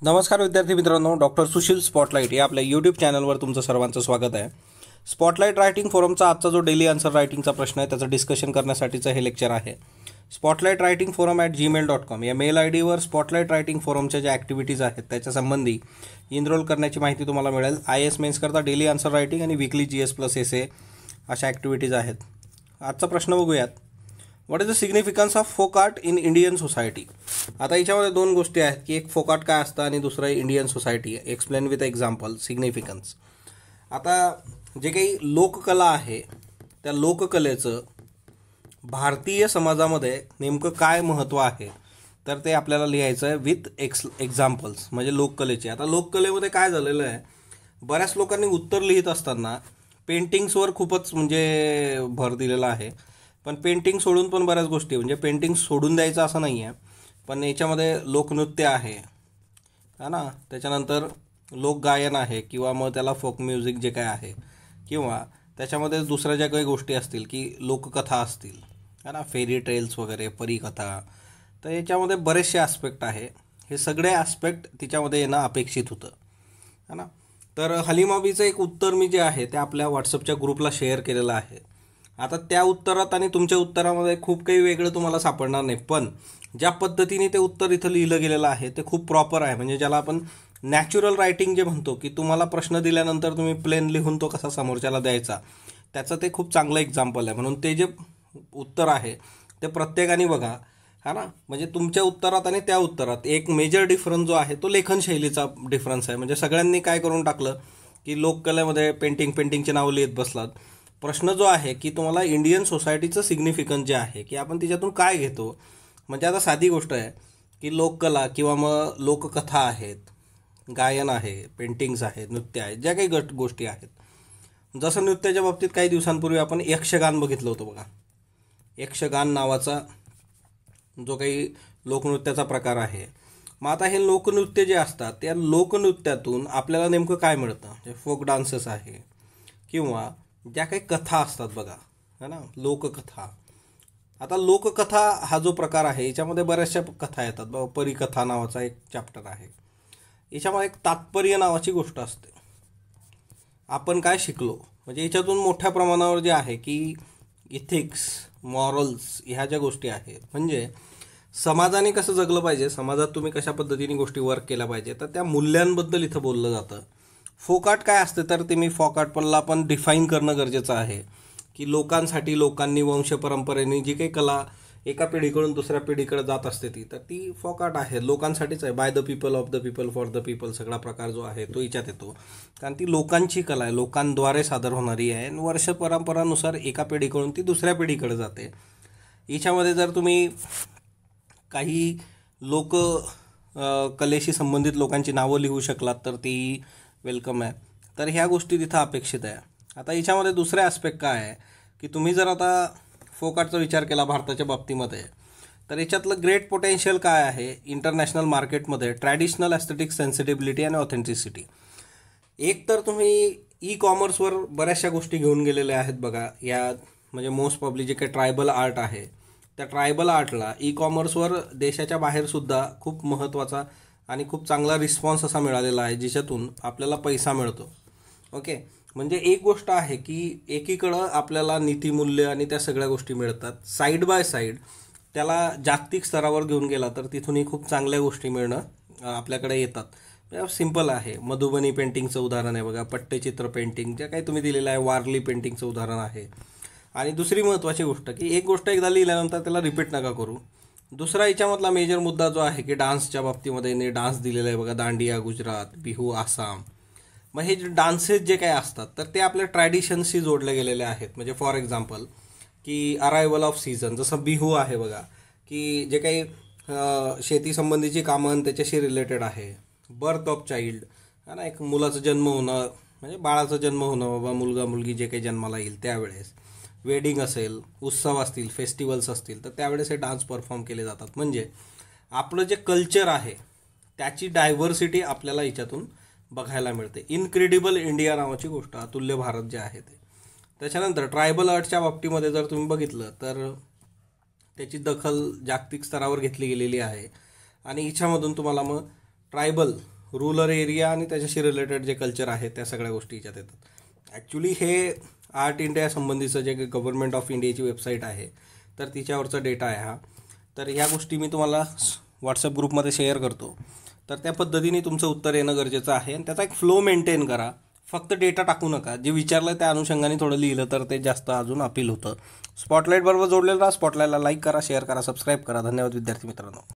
नमस्कार विद्यार्थी मित्रांनो, डॉक्टर सुशील स्पॉटलाईट या आपल्या यूट्यूब चॅनलवर तुमचं सर्वांचं स्वागत आहे. स्पॉटलाईट रायटिंग फोरमचा आजचा जो डेली आन्सर रायटिंगचा प्रश्न आहे त्याचं डिस्कशन करण्यासाठीचं हे लेक्चर आहे. स्पॉटलाईट रायटिंग फोरम @gmail.com या मेल आय डीवर स्पॉटलाईट रायटिंग फोरमच्या ज्या ॲक्टिव्हिटीज आहेत त्याच्यासंबंधी इनरोल करण्याची माहिती तुम्हाला मिळेल. IAS मेन्स करता डेली आन्सर रायटिंग आणि वीकली GS प्लस एसे अशा ॲक्टिव्हिटीज आहेत. आजचा प्रश्न बघूयात. What is the significance of folk art in Indian society. आता याच्यामध्ये दोन गोष्टी आहेत की एक फोक आर्ट काय असतं आणि दुसरं आहे Indian society. Explain with example significance. आता जे काही लोककला आहे त्या लोककलेचं भारतीय समाजामध्ये नेमकं काय महत्त्व आहे तर ते आपल्याला लिहायचं आहे विथ एक्झाम्पल्स म्हणजे लोककलेचे. आता लोककलेमध्ये काय झालेलं आहे, बऱ्याच लोकांनी उत्तर लिहित असताना पेंटिंग्सवर खूपच म्हणजे भर दिलेला आहे. पण पेंटिंग सोडून पण बऱ्याच गोष्टी म्हणजे पेंटिंग सोडून द्यायचं असं नाही आहे, पण याच्यामध्ये लोकनृत्य आहे ना, त्याच्यानंतर लोकगायन आहे किंवा मग त्याला फोक म्युझिक जे काय आहे किंवा त्याच्यामध्ये दुसऱ्या ज्या काही गोष्टी असतील की लोककथा असतील है ना, फेरी टेल्स वगैरे परीकथा. तर याच्यामध्ये बरेचसे ॲस्पेक्ट आहे. हे सगळे ॲस्पेक्ट तिच्यामध्ये येणं अपेक्षित होतं है ना. तर हलीमाबीचं एक उत्तर मी जे आहे ते आपल्या व्हॉट्सअपच्या ग्रुपला शेअर केलेलं आहे. आता त्या उत्तरात आणि तुमच्या उत्तरामध्ये खूप काही वेगळं तुम्हाला सापडणार नाही, पण ज्या पद्धतीने ते उत्तर इथं लिहिलं गेलेलं आहे ते खूप प्रॉपर आहे. म्हणजे ज्याला आपण नॅचरल रायटिंग जे म्हणतो की तुम्हाला प्रश्न दिल्यानंतर तुम्ही प्लेन लिहून तो कसा समोरच्याला द्यायचा त्याचं ते खूप चांगलं एक्झाम्पल आहे. म्हणून ते जे उत्तर आहे ते प्रत्येकाने बघा हा ना. म्हणजे तुमच्या उत्तरात आणि त्या उत्तरात एक मेजर डिफरन्स जो आहे तो लेखनशैलीचा डिफरन्स आहे. म्हणजे सगळ्यांनी काय करून टाकलं की लोककलेमध्ये पेंटिंगचे नावं लिहित बसलात. प्रश्न जो आहे की तुम्हाला इंडियन सोसायटीचं सिग्निफिकन्स जे आहे की आपण तिच्यातून काय घेतो. म्हणजे आता साधी गोष्ट आहे की लोककला किंवा मग लोककथा आहेत, गायन आहे, पेंटिंग्स आहेत, नृत्य आहे, ज्या काही गोष्टी आहेत. जसं नृत्याच्या बाबतीत काही दिवसांपूर्वी आपण यक्षगान बघितलं होतं बघा. यक्षगान नावाचा जो काही लोकनृत्याचा प्रकार आहे. मग आता हे लोकनृत्य जे असतात त्या लोकनृत्यातून आपल्याला नेमकं काय मिळतं. फोक डान्सेस आहे किंवा ज्या काही कथा असतात बघा है ना, लोककथा. आता लोककथा हा जो प्रकार आहे याच्यामध्ये बऱ्याचशा कथा येतात बाबा. परीकथा नावाचा एक चॅप्टर आहे. याच्यामध्ये एक तात्पर्य नावाची गोष्ट असते. आपण काय शिकलो म्हणजे याच्यातून मोठ्या प्रमाणावर जे आहे की इथिक्स, मॉरल्स ह्या ज्या गोष्टी आहेत म्हणजे समाजाने कसं जगलं पाहिजे, समाजात तुम्ही कशा पद्धतीने गोष्टी वर्क केल्या पाहिजे, तर त्या मूल्यांबद्दल इथं बोललं जातं. फोक आर्ट काय असते तर ते मी फोक आर्टला पण डिफाईन करणं गरजेचं आहे की लोकांसाठी लोकांनी वंश परंपरेने जी काही कला एका पिढीकडून दुसऱ्या पिढीकडे जात असते तर ती फोक आर्ट आहे, लोकांसाठीच आहे. By the people, of the people, for the people सगळा प्रकार जो आहे तो हिच्यात येतो. कारण ती लोकांची कला आहे, लोकांद्वारे सादर होणारी आहे आणि वर्ष परंपरानुसार एका पिढीकडून ती दुसऱ्या पिढीकडे जाते. हिच्यामध्ये जर तुम्ही काही लोक कलेशी संबंधित लोकांची नावं लिहू शकलात तर ती वेलकम आहे. तर ह्या गोष्टी तिथं अपेक्षित आहे. आता याच्यामध्ये दुसरे ॲस्पेक्ट काय आहे की तुम्ही जर आता फोक आर्टचा विचार केला भारताच्या बाबतीमध्ये तर याच्यातलं ग्रेट पोटेन्शियल काय आहे इंटरनॅशनल मार्केटमध्ये. ट्रॅडिशनल ॲस्थेटिक सेन्सिटिबिलिटी आणि ऑथेंटिसिटी. एक तर तुम्ही ई-कॉमर्सवर बऱ्याचशा गोष्टी घेऊन गेलेल्या आहेत बघा. या म्हणजे मोस्ट पब्लिक जे काही ट्रायबल आर्ट आहे त्या ट्रायबल आर्टला ई-कॉमर्सवर देशाच्या बाहेरसुद्धा खूप महत्त्वाचा आणि खूप चांगला रिस्पॉन्स असा मिळालेला आहे ज्याच्यातून आपल्याला पैसा मिळतो. ओके, म्हणजे एक गोष्ट आहे की एकीकडं आपल्याला नीतिमूल्य आणि त्या सगळ्या गोष्टी मिळतात. साईड बाय साईड त्याला जागतिक स्तरावर घेऊन गेला तर तिथूनही खूप चांगल्या गोष्टी मिळणं आपल्याकडे येतात. सिम्पल आहे. मधुबनी पेंटिंगचं उदाहरण आहे बघा, पट्टचित्र पेंटिंग जे काही तुम्ही दिलेलं आहे, वारली पेंटिंगचं उदाहरण आहे. आणि दुसरी महत्त्वाची गोष्ट की एक गोष्ट एकदा लिहिल्यानंतर त्याला रिपीट नका करू. दुसरा याच्यामधला मेजर मुद्दा जो आहे की डान्सच्या बाबतीमध्ये डान्स दिलेला आहे बघा. दांडिया गुजरात, बिहू आसाम. मग हे जे डान्सेस जे काही असतात तर ते आपल्या ट्रॅडिशन्सशी जोडले गेलेले आहेत. म्हणजे फॉर एक्झाम्पल की अरायवल ऑफ सीझन, जसं बिहू आहे बघा की जे काही शेती संबंधीची कामं त्याच्याशी रिलेटेड आहे. बर्थ ऑफ चाइल्ड है ना, एक मुलाचा जन्म होणं म्हणजे बाळाचा जन्म होणं बाबा, मुलगा मुलगी जे काही जन्माला येईल त्यावेळेस. वेडिंग असेल, उत्सव असतील, फेस्टिवल्स असतील तर त्यावेळेस हे डान्स परफॉर्म केले जातात. म्हणजे आपलं जे कल्चर आहे त्याची डायव्हर्सिटी आपल्याला याच्यातून बघायला मिळते. इनक्रेडिबल इंडिया नावाची गोष्ट, अतुल्य भारत जे आहे ते. त्याच्यानंतर ट्रायबल आर्टच्या बाबतीमध्ये जर तुम्ही बघितलं तर त्याची दखल जागतिक स्तरावर घेतली गेलेली आहे आणि हिच्यामधून तुम्हाला मग ट्रायबल, रूरल एरिया आणि त्याच्याशी रिलेटेड जे कल्चर आहे त्या सगळ्या गोष्टी याच्यात येतात. ॲक्च्युली हे आर्ट इंडिया संबंधीचं जे गव्हर्नमेंट ऑफ इंडियाची वेबसाईट आहे तर तिच्यावरचा डेटा आहे हा. तर ह्या गोष्टी मी तुम्हाला व्हॉट्सअप ग्रुपमध्ये शेअर करतो. तर त्या पद्धतीने तुमचं उत्तर येणं गरजेचं आहे आणि त्याचा एक फ्लो मेंटेन करा. फक्त डेटा टाकू नका. जे विचारलं त्या अनुषंगाने थोडं लिहिलं तर ते जास्त अजून अपील होतं. स्पॉटलाईट बरोबर जोडलेलं राहा. स्पॉटलाईटला लाईक करा, शेअर करा, सबस्क्राईब करा. धन्यवाद विद्यार्थी मित्रांनो.